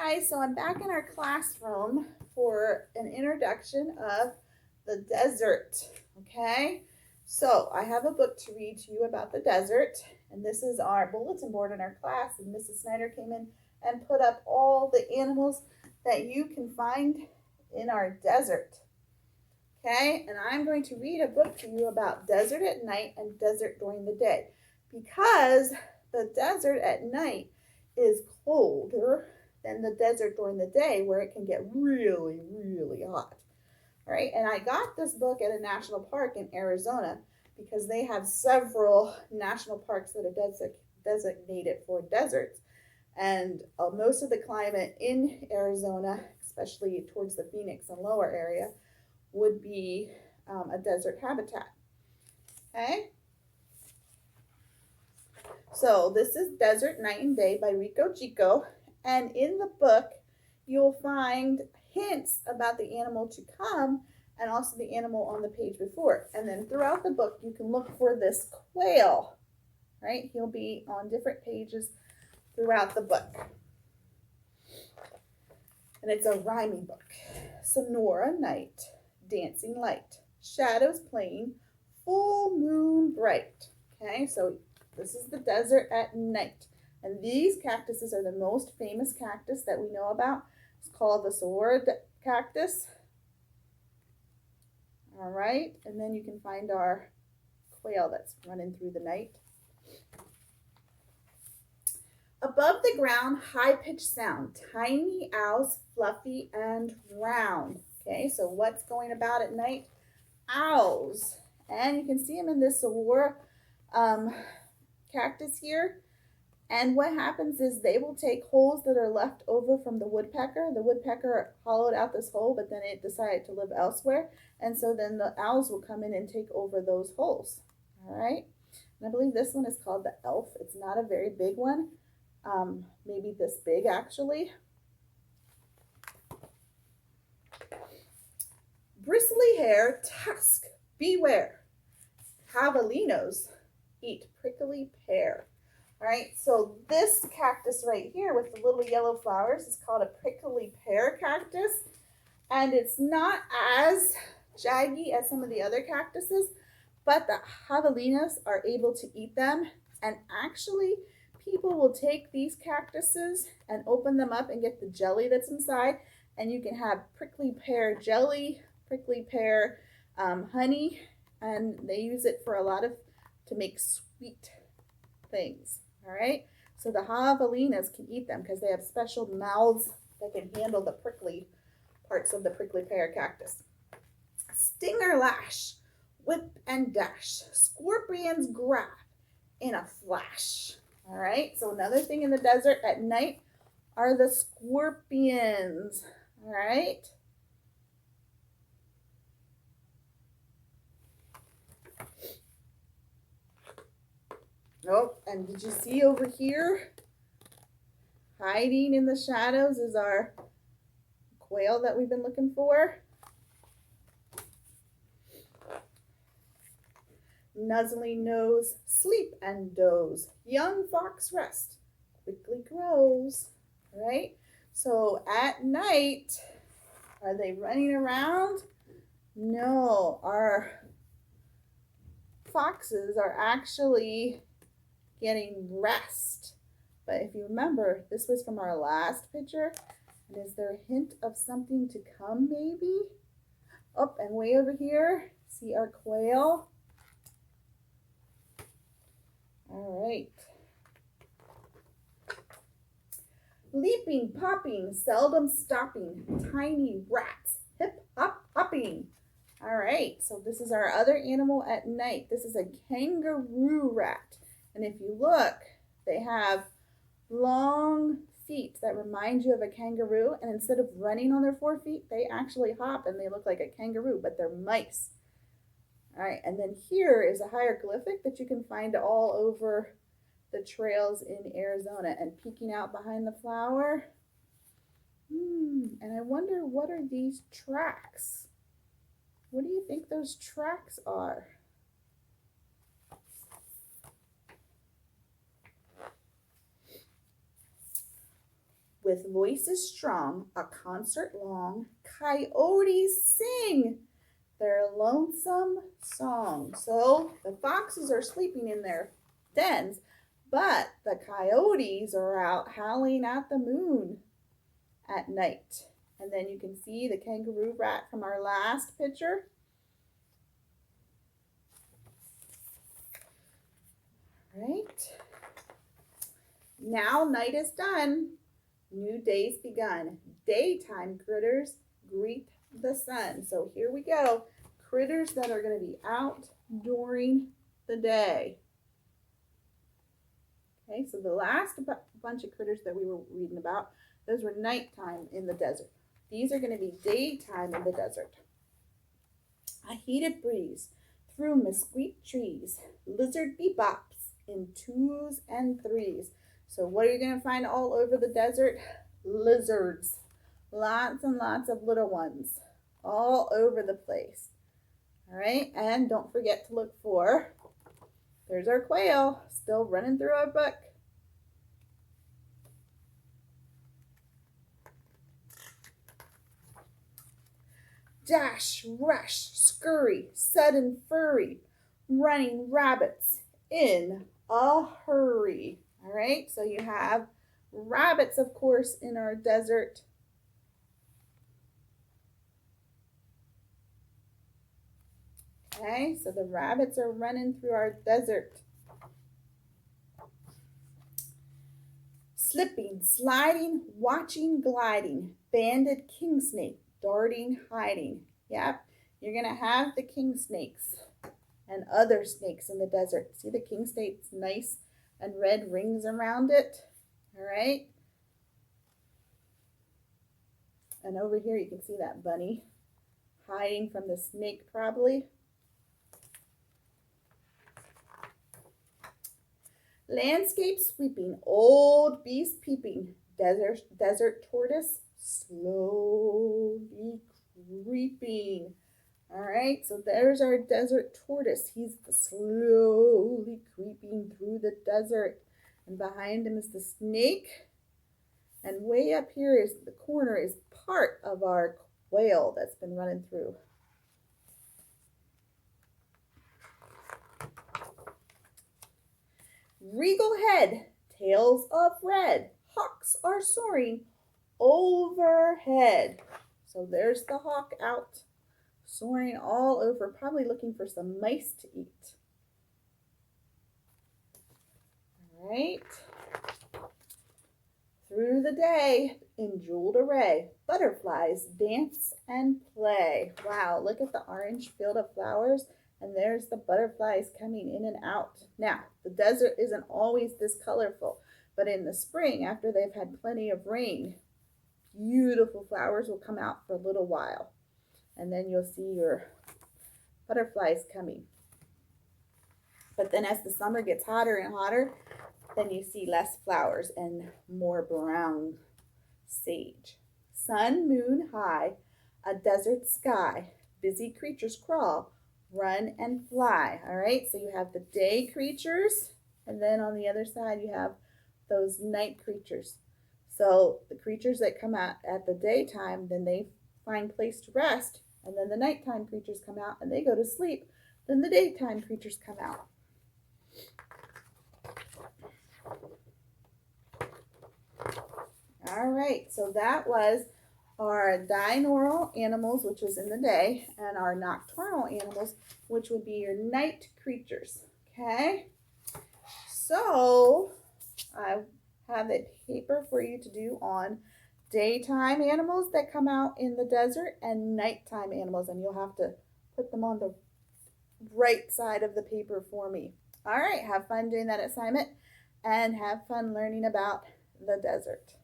guys, so I'm back in our classroom for an introduction of the desert, okay? So I have a book to read to you about the desert, and this is our bulletin board in our class, and Mrs. Snyder came in and put up all the animals that you can find in our desert, okay? And I'm going to read a book to you about desert at night and desert during the day, because the desert at night is colder than the desert during the day, where it can get really, really hot. All right, and I got this book at a national park in Arizona because they have several national parks that are designated for deserts. And most of the climate in Arizona, especially towards the Phoenix and lower area, would be a desert habitat. Okay? So this is Desert Night and Day by Rico Chico. And in the book, you'll find hints about the animal to come and also the animal on the page before. And then throughout the book, you can look for this quail, right? He'll be on different pages throughout the book. And it's a rhyming book. Sonora night, dancing light, shadows playing, full moon bright. Okay, so this is the desert at night. And these cactuses are the most famous cactus that we know about. It's called the saguaro cactus. All right, and then you can find our quail that's running through the night. Above the ground, high-pitched sound, tiny owls, fluffy and round. Okay, so what's going about at night? Owls. And you can see them in this saguaro cactus here. And what happens is they will take holes that are left over from the woodpecker. The woodpecker hollowed out this hole, but then it decided to live elsewhere. And so then the owls will come in and take over those holes. All right. And I believe this one is called the elf. It's not a very big one. Maybe this big actually. Bristly hair, tusk, beware. Javelinos eat prickly pear. All right, so this cactus right here with the little yellow flowers is called a prickly pear cactus. And it's not as jaggy as some of the other cactuses, but the javelinos are able to eat them. And actually, people will take these cactuses and open them up and get the jelly that's inside. And you can have prickly pear jelly, prickly pear honey, and they use it for to make sweet things. All right, so the javelinas can eat them because they have special mouths that can handle the prickly parts of the prickly pear cactus. Stinger lash, whip and dash, scorpions grab in a flash. All right, so another thing in the desert at night are the scorpions. All right. Oh, and did you see over here? Hiding in the shadows is our quail that we've been looking for. Nuzzling nose, sleep and doze. Young fox rest, quickly grows. All right? So at night, are they running around? No, our foxes are actually getting rest. But if you remember, this was from our last picture. And is there a hint of something to come, maybe? Oh, and way over here, see our quail? All right. Leaping, popping, seldom stopping, tiny rats, hip, hop, hopping. All right, so this is our other animal at night. This is a kangaroo rat. And if you look, they have long feet that remind you of a kangaroo. And instead of running on their 4 feet, they actually hop and they look like a kangaroo, but they're mice. All right, and then here is a hieroglyphic that you can find all over the trails in Arizona. And peeking out behind the flower, and I wonder, what are these tracks? What do you think those tracks are? With voices strong, a concert long, coyotes sing their lonesome song. So the foxes are sleeping in their dens, but the coyotes are out howling at the moon at night. And then you can see the kangaroo rat from our last picture. Right. Now night is done. New day's begun. Daytime critters greet the sun. So here we go. Critters that are going to be out during the day. Okay, so the last bunch of critters that we were reading about, those were nighttime in the desert. These are going to be daytime in the desert. A heated breeze through mesquite trees. Lizard bebops in 2s and 3s. So what are you going to find all over the desert? Lizards. Lots and lots of little ones all over the place. All right, and don't forget to look for, there's our quail still running through our book. Dash, rush, scurry, sudden furry, running rabbits in a hurry. All right, so you have rabbits, of course, in our desert. Okay, so the rabbits are running through our desert. Slipping, sliding, watching, gliding, banded king snake, darting, hiding. Yep, you're going to have the king snakes and other snakes in the desert. See the king snake's nice and red rings around it? All right. And over here you can see that bunny hiding from the snake probably. Landscape sweeping, old beast peeping, desert tortoise slowly creeping. All right, so there's our desert tortoise. He's slowly creeping through the desert. And behind him is the snake. And way up here is the corner is part of our quail that's been running through. Regal head, tails of red, hawks are soaring overhead. So there's the hawk out, soaring all over, probably looking for some mice to eat. All right. Through the day, in jeweled array, butterflies dance and play. Wow, look at the orange field of flowers. And there's the butterflies coming in and out. Now, the desert isn't always this colorful, but in the spring, after they've had plenty of rain, beautiful flowers will come out for a little while. And then you'll see your butterflies coming. But then as the summer gets hotter and hotter, then you see less flowers and more brown sage. Sun, moon high, a desert sky, busy creatures crawl, run and fly. All right, so you have the day creatures, and then on the other side you have those night creatures. So the creatures that come out at the daytime, then they find place to rest, and then the nighttime creatures come out and they go to sleep. Then the daytime creatures come out. All right, so that was our diurnal animals, which was in the day, and our nocturnal animals, which would be your night creatures. Okay, so I have a paper for you to do on daytime animals that come out in the desert and nighttime animals, and you'll have to put them on the right side of the paper for me. All right, have fun doing that assignment and have fun learning about the desert.